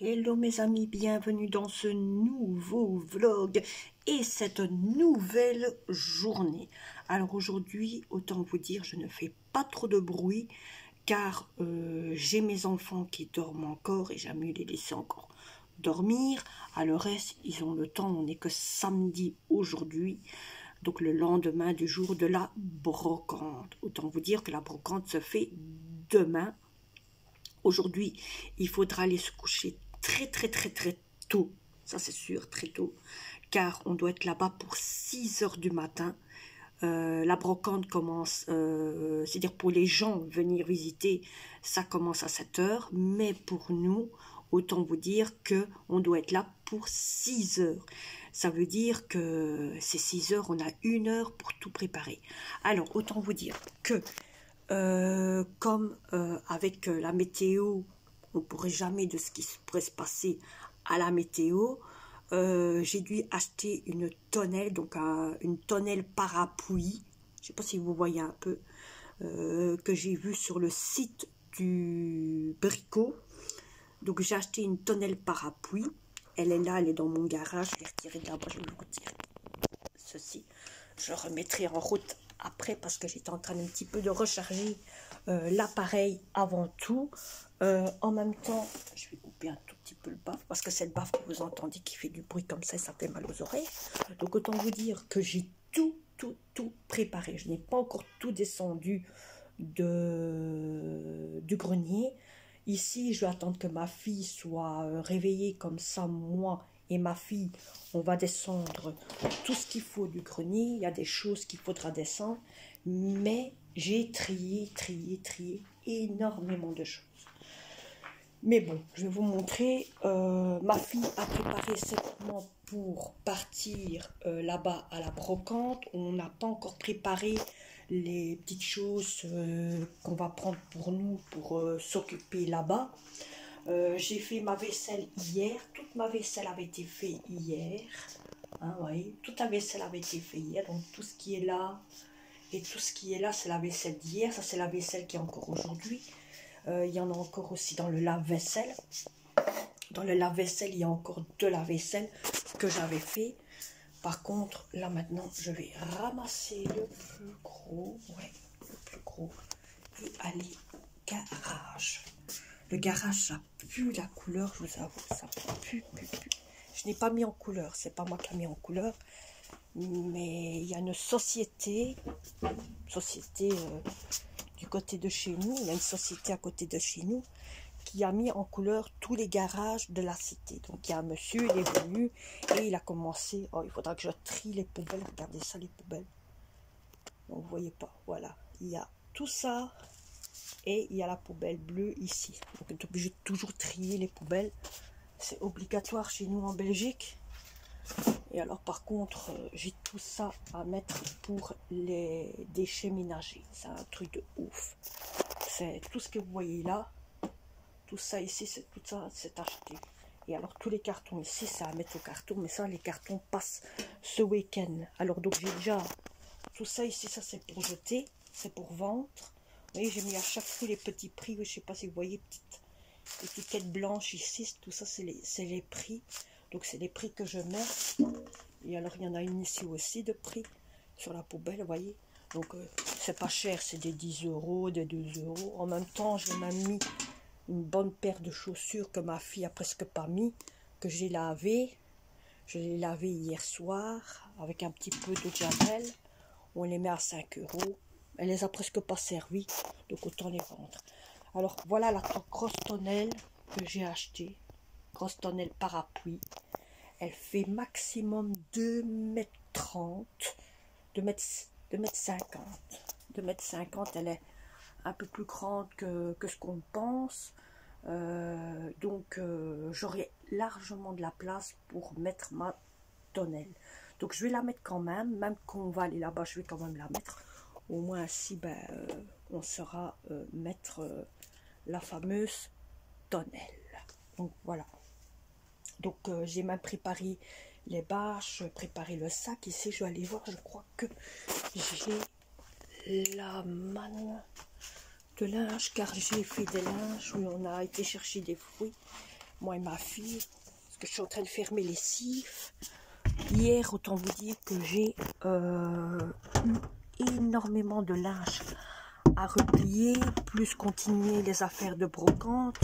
Hello mes amis, bienvenue dans ce nouveau vlog et cette nouvelle journée. Alors aujourd'hui, autant vous dire, je ne fais pas trop de bruit car j'ai mes enfants qui dorment encore et j'aime mieux les laisser encore dormir. À le reste, ils ont le temps, on n'est que samedi aujourd'hui. Donc le lendemain du jour de la brocante. Autant vous dire que la brocante se fait demain. Aujourd'hui, il faudra aller se coucher très tôt, ça c'est sûr, très tôt, car on doit être là-bas pour 6 heures du matin. La brocante commence, c'est-à-dire pour les gens venir visiter, ça commence à 7 heures, mais pour nous, autant vous dire que on doit être là pour 6 heures. Ça veut dire que ces 6 heures, on a 1 heure pour tout préparer. Alors, autant vous dire que comme avec la météo, on ne pourrait jamais de ce qui pourrait se passer à la météo, j'ai dû acheter une tonnelle, donc une tonnelle parapluie, je ne sais pas si vous voyez un peu, que j'ai vu sur le site du Brico. Donc j'ai acheté une tonnelle parapluie, elle est là, elle est dans mon garage, je vais retirer de là-bas, je vais vous retirer ceci, je remettrai en route après parce que j'étais en train un petit peu de recharger l'appareil avant tout. En même temps, je vais couper un tout petit peu le baf parce que c'est le baf que vous entendez qui fait du bruit comme ça fait mal aux oreilles. Donc autant vous dire que j'ai tout préparé. Je n'ai pas encore tout descendu du grenier. Ici, je vais attendre que ma fille soit réveillée, comme ça moi et ma fille, on va descendre tout ce qu'il faut du grenier. Il y a des choses qu'il faudra descendre, mais j'ai trié énormément de choses. Mais bon, je vais vous montrer. Ma fille a préparé certainement pour partir là-bas à la brocante. On n'a pas encore préparé les petites choses qu'on va prendre pour nous pour s'occuper là-bas. J'ai fait ma vaisselle hier. Toute ma vaisselle avait été faite hier. Hein, voyez, toute la vaisselle avait été faite hier. Donc tout ce qui est là et tout ce qui est là, c'est la vaisselle d'hier. Ça, c'est la vaisselle qui est encore aujourd'hui. Il y en a encore aussi dans le lave-vaisselle. Dans le lave-vaisselle, il y a encore de la vaisselle que j'avais fait. Par contre, là maintenant, je vais ramasser le plus gros. Ouais, le plus gros. Et aller garage. Le garage, ça pue la couleur, je vous avoue, ça pue. Je n'ai pas mis en couleur, c'est pas moi qui ai mis en couleur. Mais il y a une société du côté de chez nous, il y a une société à côté de chez nous qui a mis en couleur tous les garages de la cité. Donc il y a un monsieur, il est venu et il a commencé, oh il faudra que je trie les poubelles, regardez ça les poubelles. Donc, vous voyez pas, voilà, il y a tout ça et il y a la poubelle bleue ici. Donc on est obligé de toujours trier les poubelles, c'est obligatoire chez nous en Belgique. Et alors par contre, j'ai tout ça à mettre pour les déchets ménagers. C'est un truc de ouf. C'est tout ce que vous voyez là. Tout ça ici, c'est tout ça, c'est acheté. Et alors tous les cartons ici, c'est à mettre au carton. Mais ça, les cartons passent ce week-end. Alors donc j'ai déjà tout ça ici, ça c'est pour jeter. C'est pour vendre. Vous voyez, j'ai mis à chaque fois les petits prix. Je ne sais pas si vous voyez, petite étiquette blanche ici. Tout ça, c'est les prix. Donc c'est les prix que je mets. Et alors il y en a une ici aussi de prix sur la poubelle, vous voyez. Donc c'est pas cher, c'est des 10 €, des 2 €. En même temps, j'ai même mis une bonne paire de chaussures que ma fille a presque pas mis, que j'ai lavé. Je l'ai lavé hier soir avec un petit peu de javel. On les met à 5 €. Elle les a presque pas servis, donc autant les vendre. Alors voilà la grosse tonnelle que j'ai achetée. Grosse tonnelle parapluie. Elle fait maximum 2,30 m, 2,50 m. 2,50 m, elle est un peu plus grande que ce qu'on pense. Donc j'aurai largement de la place pour mettre ma tonnelle. Donc je vais la mettre quand même qu'on va aller là-bas, je vais quand même la mettre. Au moins ainsi, ben, on saura mettre la fameuse tonnelle. Donc voilà. Donc j'ai même préparé les bâches, préparé le sac. Ici, je vais aller voir, je crois que j'ai la manne de linge, car j'ai fait des linges où on a été chercher des fruits. moi et ma fille, parce que je suis en train de faire mes lessives. Hier, autant vous dire que j'ai eu énormément de linge à replier, plus continuer les affaires de brocante.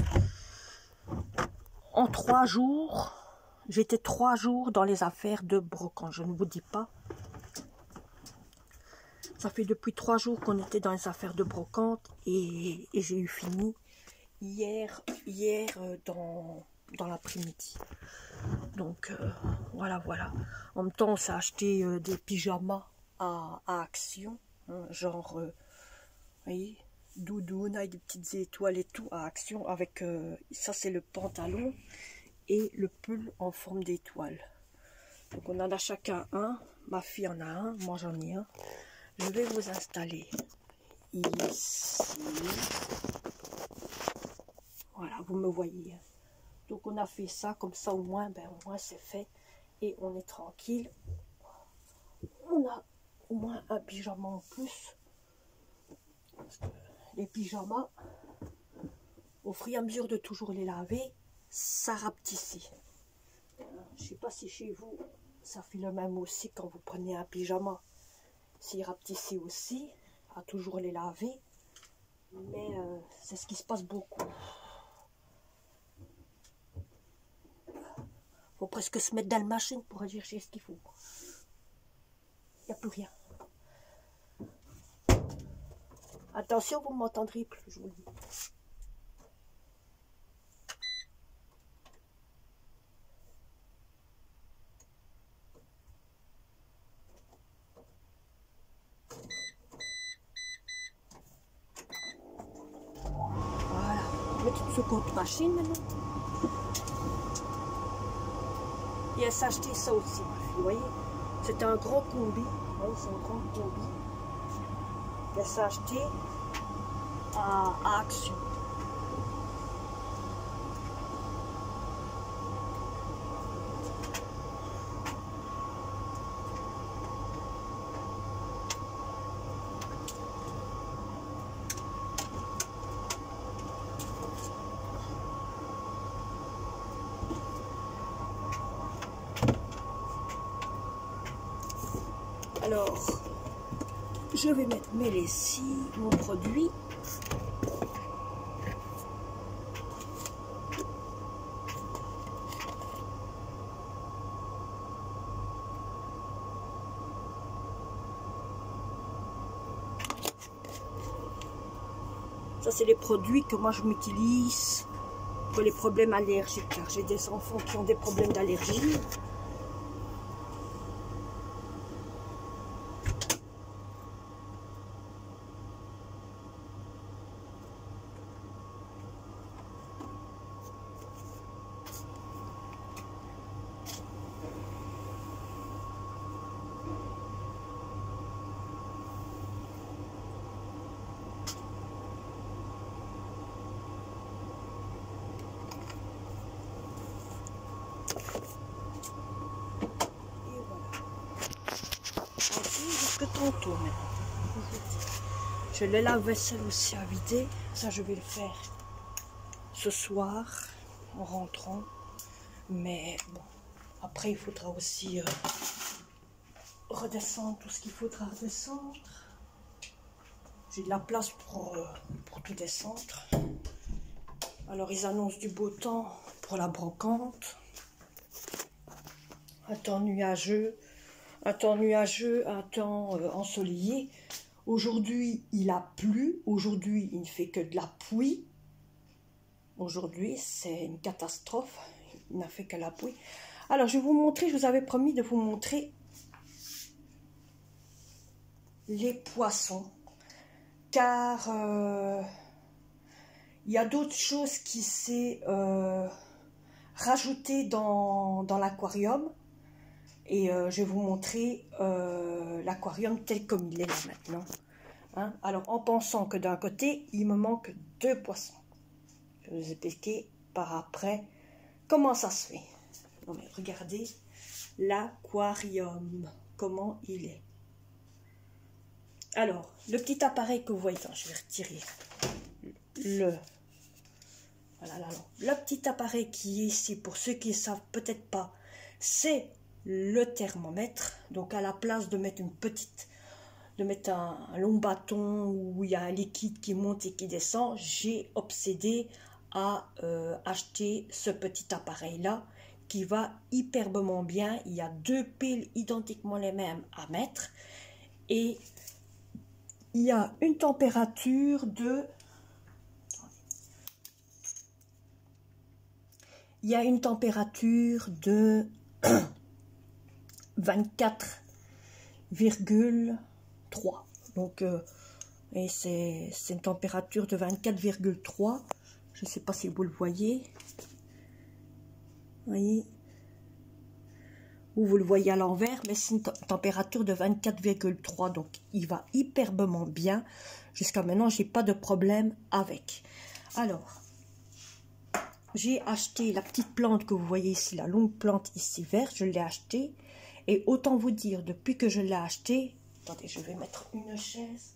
En 3 jours, j'étais 3 jours dans les affaires de brocante, je ne vous dis pas. Ça fait depuis 3 jours qu'on était dans les affaires de brocante et j'ai eu fini hier dans l'après-midi. Donc voilà. En même temps, on s'est acheté des pyjamas à Action, hein, genre, vous voyez, doudoune avec des petites étoiles et tout à Action. Avec ça, c'est le pantalon et le pull en forme d'étoile. Donc on en a chacun un. Ma fille en a un, moi j'en ai un. Je vais vous installer ici. Voilà, vous me voyez. Donc on a fait ça, comme ça au moins c'est fait. Et on est tranquille. On a au moins un pyjama en plus. Parce que les pyjamas, au fur et à mesure de toujours les laver, ça rapetit. Je ne sais pas si chez vous, ça fait le même aussi quand vous prenez un pyjama. S'il rapetissait aussi, à toujours les laver. Mais c'est ce qui se passe beaucoup. Faut presque se mettre dans la machine pour aller chercher ce qu'il faut. Il n'y a plus rien. Attention, vous ne m'entendrez plus, je vous le dis. Voilà. On met tout ce compte machine maintenant. Et elle s'est acheté ça aussi, ma fille, vous voyez. C'était un grand combi. Vous voyez, c'est un grand combi. Elle s'est acheté à Action. Alors, je vais mettre mes lessives, mon produit. Ça, c'est les produits que moi je m'utilise pour les problèmes allergiques, car j'ai des enfants qui ont des problèmes d'allergie. Jusque tantôt maintenant. Je le lave-vaisselle aussi à vider. Ça, je vais le faire ce soir en rentrant. Mais bon, après, il faudra aussi redescendre tout ce qu'il faudra redescendre. J'ai de la place pour tout descendre. Alors, ils annoncent du beau temps pour la brocante. Un temps nuageux. Un temps ensoleillé. Aujourd'hui, il a plu. Aujourd'hui, il ne fait que de la pluie. Aujourd'hui, c'est une catastrophe. Il n'a fait que la pluie. Alors, je vais vous montrer, je vous avais promis de vous montrer les poissons. Car il y a d'autres choses qui s'est rajoutées dans l'aquarium. Et je vais vous montrer l'aquarium tel comme il est là maintenant. Hein? Alors, en pensant que d'un côté, il me manque 2 poissons. Je vais vous expliquer par après comment ça se fait. Non mais regardez l'aquarium, comment il est. Alors, le petit appareil que vous voyez, je vais retirer le... Voilà la lampe. Le petit appareil qui est ici, pour ceux qui ne savent peut-être pas, c'est le thermomètre. Donc à la place de mettre un long bâton où il y a un liquide qui monte et qui descend, j'ai obsédé à acheter ce petit appareil là qui va hyperbement bien. Il y a 2 piles identiquement les mêmes à mettre et il y a une température de 24,3. Donc et c'est une température de 24,3. Je ne sais pas si vous le voyez. Voyez, ou vous le voyez à l'envers, mais c'est une température de 24,3. Donc il va hyperbement bien. Jusqu'à maintenant, j'ai pas de problème avec. Alors, j'ai acheté la petite plante que vous voyez ici, la longue plante ici verte, je l'ai achetée. Et autant vous dire, depuis que je l'ai achetée, attendez, je vais mettre une chaise.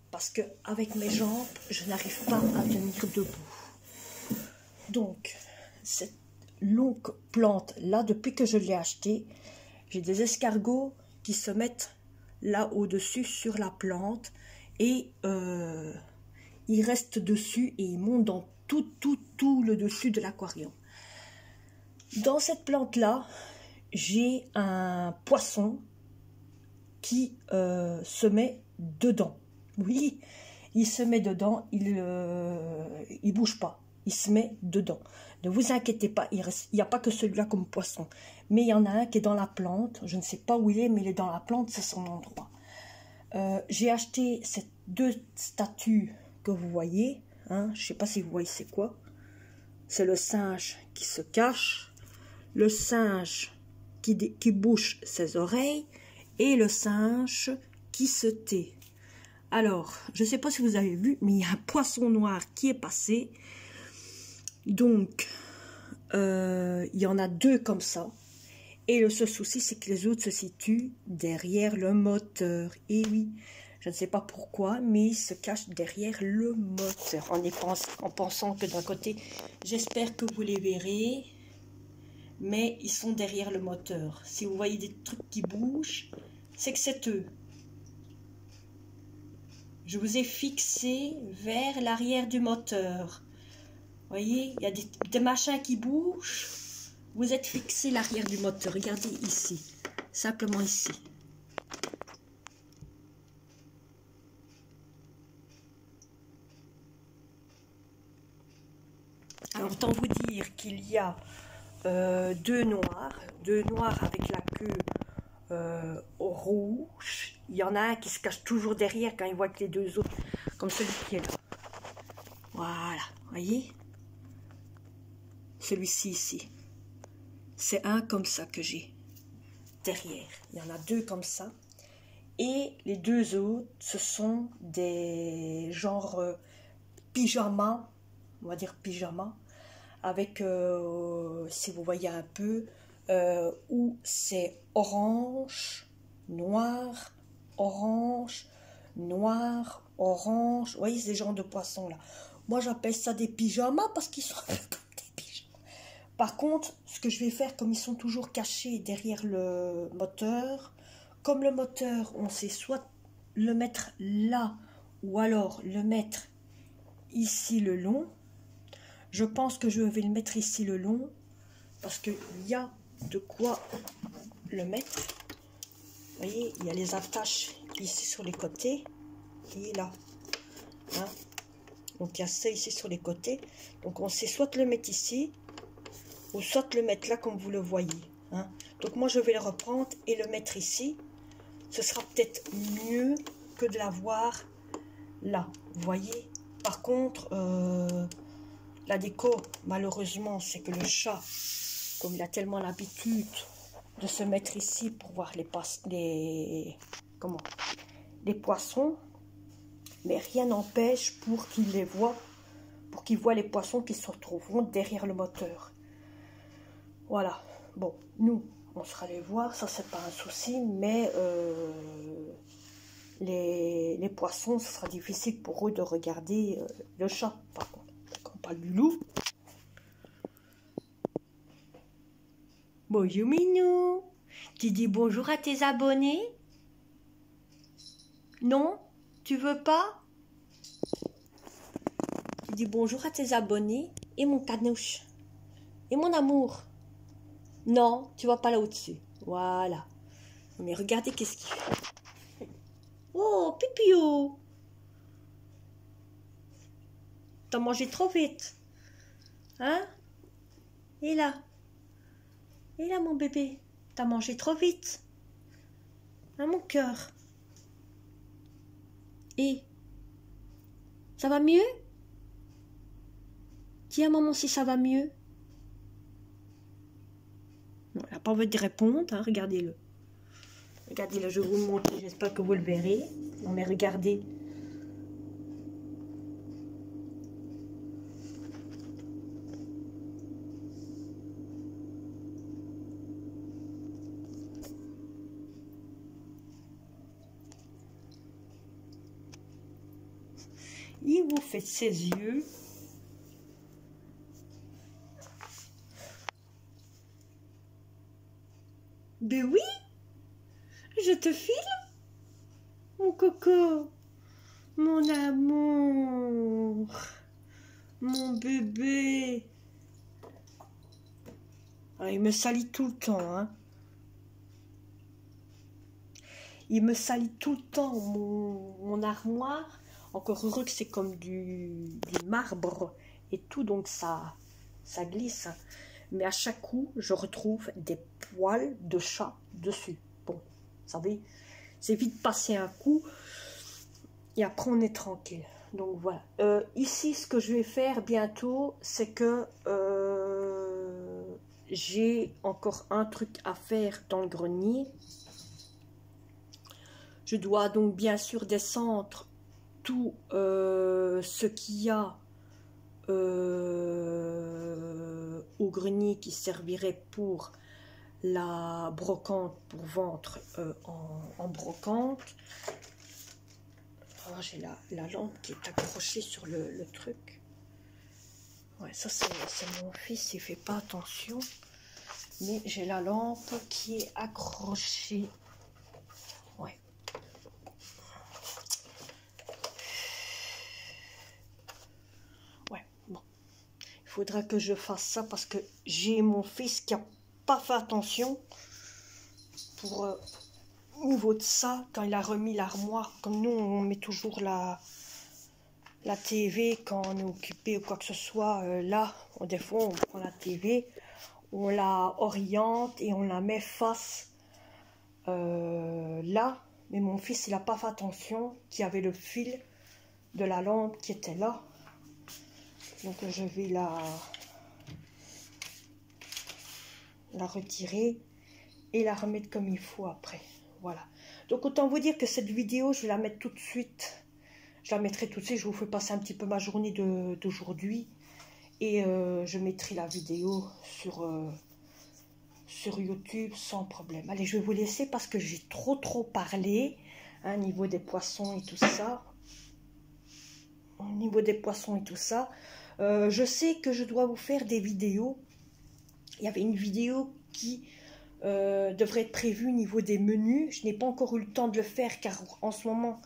Parce que avec mes jambes, je n'arrive pas à tenir debout. Donc, cette longue plante là, depuis que je l'ai achetée, j'ai des escargots qui se mettent là au-dessus sur la plante et ils restent dessus et ils montent dans tout le dessus de l'aquarium. Dans cette plante là, j'ai un poisson qui se met dedans. Oui, il se met dedans, il bouge pas, il se met dedans. Ne vous inquiétez pas, il n'y a pas que celui-là comme poisson. Mais il y en a un qui est dans la plante, je ne sais pas où il est, mais il est dans la plante, c'est son endroit. J'ai acheté ces 2 statues que vous voyez, hein, je ne sais pas si vous voyez c'est quoi. C'est le singe qui se cache, le singe qui bouche ses oreilles et le singe qui se tait. Alors, je ne sais pas si vous avez vu, mais il y a un poisson noir qui est passé. Donc, il y en a 2 comme ça. Et le seul souci, c'est que les autres se situent derrière le moteur. Et oui, je ne sais pas pourquoi, mais ils se cachent derrière le moteur. En pensant que d'un côté, j'espère que vous les verrez, mais ils sont derrière le moteur. Si vous voyez des trucs qui bougent, c'est que c'est eux. Je vous ai fixé vers l'arrière du moteur. Vous voyez, il y a des machins qui bougent. Vous êtes fixé l'arrière du moteur. Regardez ici. Simplement ici. Alors, autant vous dire qu'il y a 2 noirs avec la queue rouge. Il y en a un qui se cache toujours derrière quand il voit que les 2 autres, comme celui qui est là. Voilà, voyez? Celui-ci ici. C'est un comme ça que j'ai derrière. Il y en a 2 comme ça. Et les 2 autres, ce sont des genres pyjamas, on va dire pyjama, avec, si vous voyez un peu, où c'est orange, noir, orange, noir, orange. Vous voyez ces genres de poissons là. Moi j'appelle ça des pyjamas parce qu'ils sont comme des pyjamas. Par contre, ce que je vais faire, comme ils sont toujours cachés derrière le moteur, comme le moteur, on sait soit le mettre là ou alors le mettre ici le long. Je pense que je vais le mettre ici le long parce qu'il y a de quoi le mettre. Vous voyez, il y a les attaches ici sur les côtés et là. Hein? Donc il y a ça ici sur les côtés. Donc on sait soit le mettre ici ou soit le mettre là comme vous le voyez. Hein? Donc moi je vais le reprendre et le mettre ici. Ce sera peut-être mieux que de l'avoir là. Vous voyez. Par contre, la déco, malheureusement, c'est que le chat, comme il a tellement l'habitude de se mettre ici pour voir les poissons, mais rien n'empêche pour qu'il les voit, pour qu'il voit les poissons qui se retrouveront derrière le moteur. Voilà. Bon, nous, on sera les voir, ça c'est pas un souci, mais les poissons, ce sera difficile pour eux de regarder le chat. Par contre, quand on parle du loup. Bonjour Minou. Tu dis bonjour à tes abonnés? Non? Tu veux pas? Tu dis bonjour à tes abonnés et mon canouche. Et mon amour. Non, tu vas pas là au-dessus. Voilà. Mais regardez qu'est-ce qu'il fait. Oh, Pipio. T'as mangé trop vite. Hein? Et là? Et là, mon bébé? T'as mangé trop vite. Hein, mon cœur? Et? Ça va mieux? Dis à maman si ça va mieux. Non, elle n'a pas envie de répondre, hein, regardez-le. Regardez-le, je vais vous le montrer, j'espère que vous le verrez. Non mais regardez. Il vous fait ses yeux. Ben oui, je te file, mon coco, mon amour, mon bébé. Ah, il me salit tout le temps, hein. Il me salit tout le temps, mon armoire. Encore heureux que c'est comme du marbre et tout, donc ça glisse. Mais à chaque coup, je retrouve des poils de chat dessus. Bon, vous savez, c'est vite passer un coup et après on est tranquille. Donc voilà. Ici, ce que je vais faire bientôt, c'est que j'ai encore un truc à faire dans le grenier. Je dois donc bien sûr descendre tout ce qu'il y a au grenier qui servirait pour la brocante, pour vendre en brocante. Oh, j'ai la lampe qui est accrochée sur le truc. Ouais, ça c'est mon fils, il fait pas attention. Mais j'ai la lampe qui est accrochée. Ouais. Ouais, bon. Il faudra que je fasse ça parce que j'ai mon fils qui a pas fait attention pour au niveau de ça, quand il a remis l'armoire, comme nous on met toujours la TV quand on est occupé ou quoi que ce soit, là, des fois on prend la TV, on la oriente et on la met face là, mais mon fils il n'a pas fait attention qu'il y avait le fil de la lampe qui était là, donc je vais la retirer et la remettre comme il faut après. Voilà. Donc autant vous dire que cette vidéo, je vais la mettre tout de suite. Je la mettrai tout de suite. Je vous fais passer un petit peu ma journée d'aujourd'hui. Et je mettrai la vidéo sur YouTube sans problème. Allez, je vais vous laisser parce que j'ai trop parlé. Hein, au niveau des poissons et tout ça. Au niveau des poissons et tout ça. Je sais que je dois vous faire des vidéos. Il y avait une vidéo qui devrait être prévu au niveau des menus. Je n'ai pas encore eu le temps de le faire car en ce moment,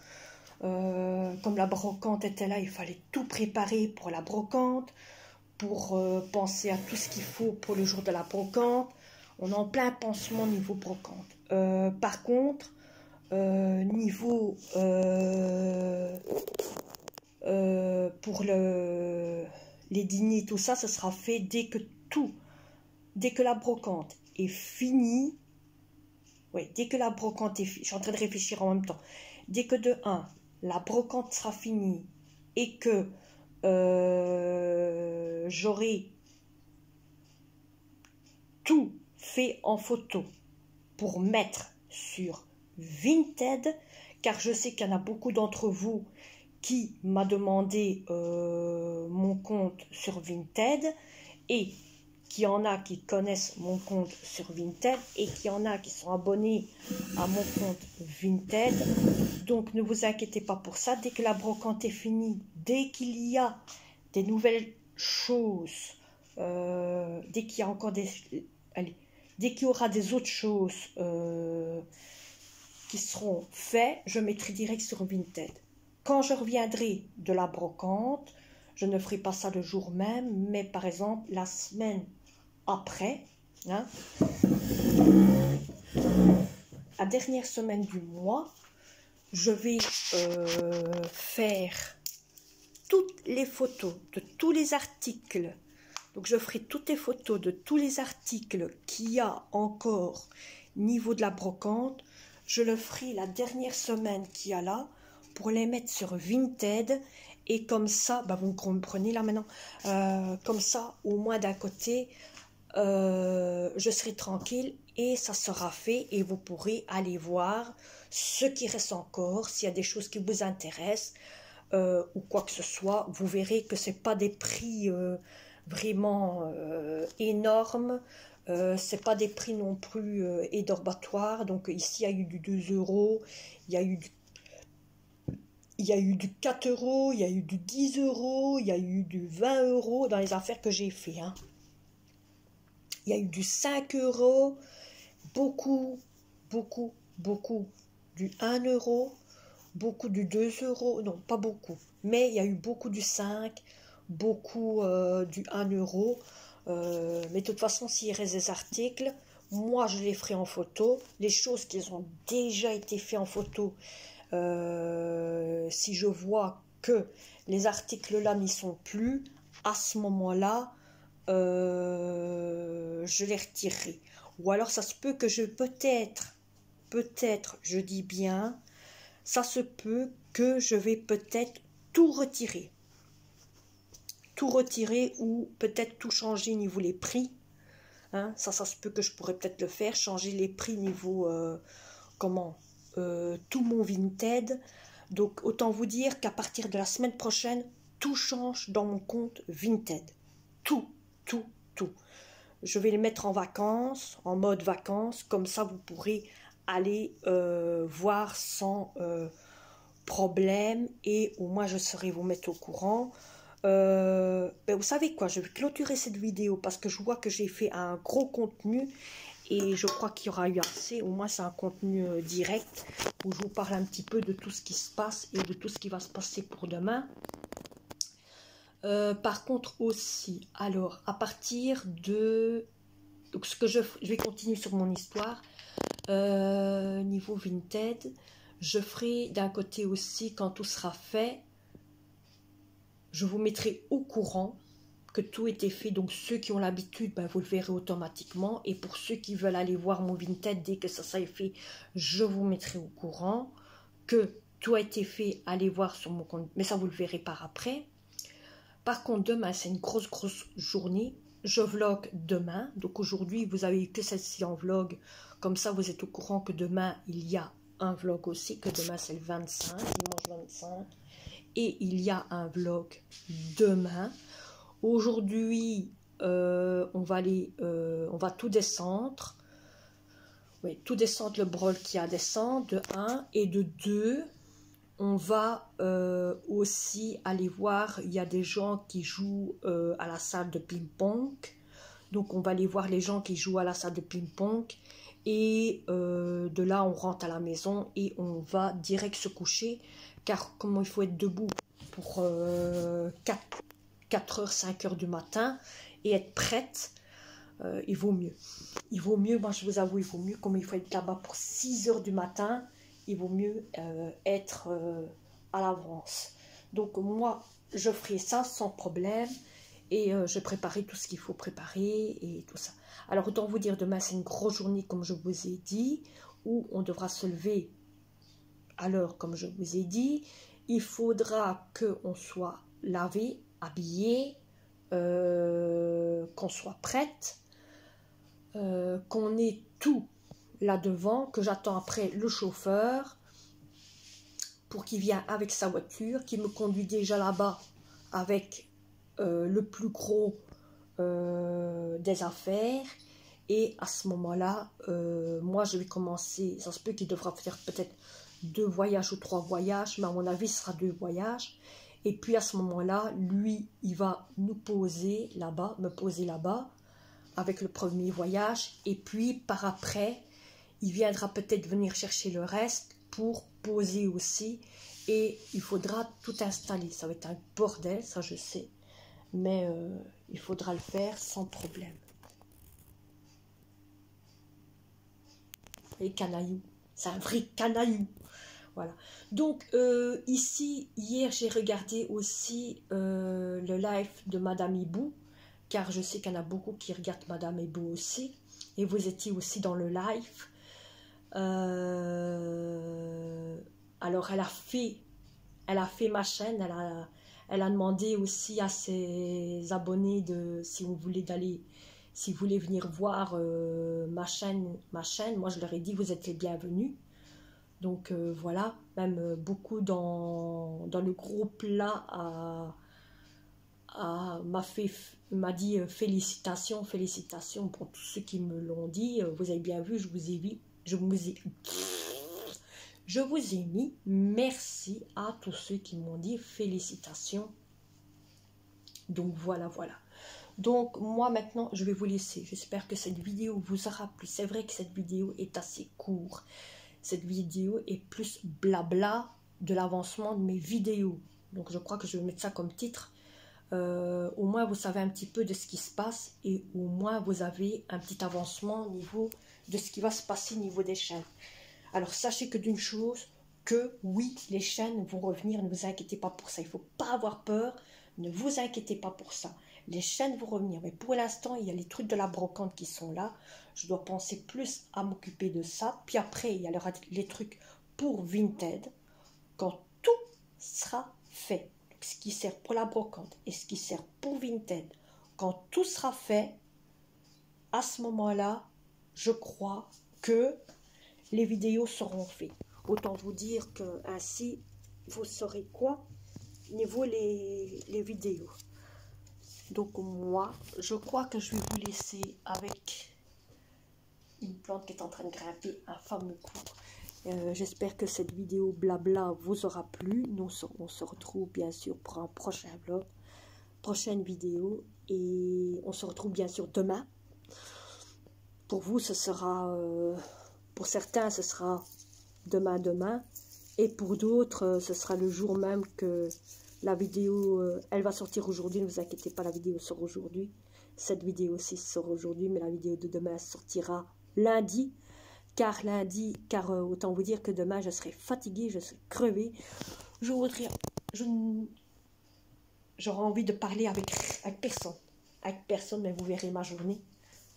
comme la brocante était là, il fallait tout préparer pour la brocante, pour penser à tout ce qu'il faut pour le jour de la brocante. On est en plein pansement niveau brocante. Par contre, niveau pour les dîners, tout ça, ce sera fait dès que la brocante est finie. Oui, dès que la brocante est finie, je suis en train de réfléchir en même temps. Dès que de 1, la brocante sera finie et que j'aurai tout fait en photo pour mettre sur Vinted, car je sais qu'il y en a beaucoup d'entre vous qui m'a demandé mon compte sur Vinted et qu'il y en a qui connaissent mon compte sur Vinted et qu'il y en a qui sont abonnés à mon compte Vinted. Donc ne vous inquiétez pas pour ça. Dès que la brocante est finie, dès qu'il y a des nouvelles choses, dès qu'il y a encore des... Allez, dès qu'il y aura des autres choses qui seront faites, je mettrai direct sur Vinted. Quand je reviendrai de la brocante, je ne ferai pas ça le jour même, mais par exemple la semaine après, hein, la dernière semaine du mois, je vais faire toutes les photos de tous les articles. Donc je ferai toutes les photos de tous les articles qu'il y a encore niveau de la brocante. Je le ferai la dernière semaine qu'il y a là pour les mettre sur Vinted. Et comme ça, bah vous me comprenez là maintenant, comme ça au moins d'un côté, je serai tranquille et ça sera fait et vous pourrez aller voir ce qui reste encore, s'il y a des choses qui vous intéressent ou quoi que ce soit. Vous verrez que c'est pas des prix vraiment énormes, c'est pas des prix non plus édorbatoires. Donc ici il y a eu du 2 €, il y a eu du 4 €, il y a eu du 10 €, il y a eu du 20 € dans les affaires que j'ai fait, hein. Il y a eu du 5 €, beaucoup du 1 €, beaucoup du 2 €, non pas beaucoup, mais il y a eu beaucoup du 5, beaucoup du 1 €. Mais de toute façon, s'il reste des articles, moi je les ferai en photo. Les choses qui ont déjà été faites en photo, si je vois que les articles là n'y sont plus, à ce moment-là, je les retirerai. Ou alors ça se peut que je peut-être, je dis bien, ça se peut que je vais peut-être tout retirer. Tout retirer ou peut-être tout changer niveau les prix. Hein, ça se peut que je pourrais peut-être le faire, changer les prix niveau tout mon Vinted. Donc autant vous dire qu'à partir de la semaine prochaine, tout change dans mon compte Vinted. Tout. Je vais les mettre en vacances, en mode vacances, comme ça vous pourrez aller voir sans problème et au moins je saurai vous mettre au courant. Vous savez quoi, je vais clôturer cette vidéo parce que je vois que j'ai fait un gros contenu et je crois qu'il y aura eu assez. Au moins c'est un contenu direct où je vous parle un petit peu de tout ce qui se passe et de tout ce qui va se passer pour demain. Par contre aussi, alors à partir de... Donc ce que je vais continuer sur mon histoire. Niveau Vinted, je ferai d'un côté aussi, quand tout sera fait, je vous mettrai au courant que tout était fait. Donc ceux qui ont l'habitude, vous le verrez automatiquement. Et pour ceux qui veulent aller voir mon Vinted, dès que ça est fait, je vous mettrai au courant que tout a été fait. Allez voir sur mon compte, mais ça vous le verrez par après. Par contre, demain, c'est une grosse journée. Je vlog demain. Donc aujourd'hui, vous avez que celle-ci en vlog. Comme ça, vous êtes au courant que demain, il y a un vlog aussi. Que demain, c'est le 25, dimanche 25. Et il y a un vlog demain. Aujourd'hui, on va tout descendre. Oui, tout descendre le brol qui a à descendre, de 1. Et de 2, on va aussi aller voir, il y a des gens qui jouent à la salle de ping-pong. Donc on va aller voir les gens qui jouent à la salle de ping-pong. Et de là, on rentre à la maison et on va direct se coucher. Car comme il faut être debout pour 4h, 5h du matin et être prête, il vaut mieux. Il vaut mieux, moi je vous avoue, il vaut mieux, comme il faut être là-bas pour 6h du matin, il vaut mieux être à l'avance. Donc moi, je ferai ça sans problème et je préparerai tout ce qu'il faut préparer et tout ça. Alors autant vous dire, demain c'est une grosse journée comme je vous ai dit, où on devra se lever à l'heure comme je vous ai dit. Il faudra qu'on soit lavé, habillé, qu'on soit prête, qu'on ait tout là devant, que j'attends après le chauffeur pour qu'il vienne avec sa voiture, qui me conduit déjà là-bas avec le plus gros des affaires. Et à ce moment-là, moi je vais commencer, ça se peut qu'il devra faire peut-être 2 voyages ou 3 voyages, mais à mon avis ce sera 2 voyages. Et puis à ce moment-là, lui, il va nous poser là-bas, me poser là-bas, avec le premier voyage. Et puis par après, il viendra peut-être venir chercher le reste pour poser aussi. Et il faudra tout installer. Ça va être un bordel, ça je sais. Mais il faudra le faire sans problème. Et canaillou, c'est un vrai canaillou. Voilà. Donc ici, hier, j'ai regardé aussi le live de Madame Hibou, car je sais qu'il y en a beaucoup qui regardent Madame Hibou aussi. Et vous étiez aussi dans le live. Alors, elle a fait ma chaîne. Elle a demandé aussi à ses abonnés si vous voulez venir voir ma chaîne. Moi, je leur ai dit, vous êtes les bienvenus. Donc voilà, même beaucoup dans le groupe là m'a dit félicitations pour tous ceux qui me l'ont dit. Vous avez bien vu, je vous ai mis merci à tous ceux qui m'ont dit félicitations. Donc voilà. Donc moi maintenant je vais vous laisser. J'espère que cette vidéo vous aura plu. C'est vrai que cette vidéo est assez courte. Cette vidéo est plus blabla de l'avancement de mes vidéos. Donc je crois que je vais mettre ça comme titre. Au moins vous savez un petit peu de ce qui se passe et au moins vous avez un petit avancement au niveau de ce qui va se passer au niveau des chaînes. Alors sachez que d'une chose, que oui, les chaînes vont revenir, ne vous inquiétez pas pour ça. Il ne faut pas avoir peur, ne vous inquiétez pas pour ça. Les chaînes vont revenir, mais pour l'instant, il y a les trucs de la brocante qui sont là. Je dois penser plus à m'occuper de ça. Puis après, il y a les trucs pour Vinted. Quand tout sera fait, donc ce qui sert pour la brocante et ce qui sert pour Vinted, quand tout sera fait, à ce moment-là, je crois que les vidéos seront faites. Autant vous dire que ainsi, vous saurez quoi niveau les vidéos. Donc moi, je crois que je vais vous laisser avec une plante qui est en train de grimper un fameux coup. J'espère que cette vidéo blabla vous aura plu. Nous, on se retrouve bien sûr pour un prochain vlog, prochaine vidéo. Et on se retrouve bien sûr demain. Pour vous, ce sera... pour certains, ce sera demain. Et pour d'autres, ce sera le jour même que... La vidéo, elle va sortir aujourd'hui, ne vous inquiétez pas, la vidéo sort aujourd'hui. Cette vidéo aussi sort aujourd'hui, mais la vidéo de demain sortira lundi. Car autant vous dire que demain, je serai fatiguée, je serai crevée. J'aurai envie de parler avec personne. Avec personne, mais vous verrez ma journée,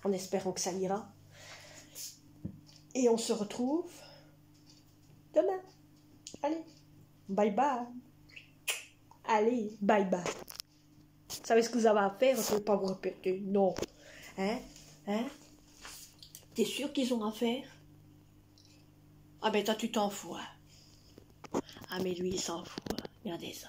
en espérant que ça ira. Et on se retrouve demain. Allez, bye bye. Allez, bye bye. Vous savez ce que vous avez à faire? Je ne vais pas vous répéter. Non. Hein? T'es sûr qu'ils ont à faire? Ah ben toi tu t'en fous. Hein? Ah mais lui il s'en fout. Hein? Regardez ça.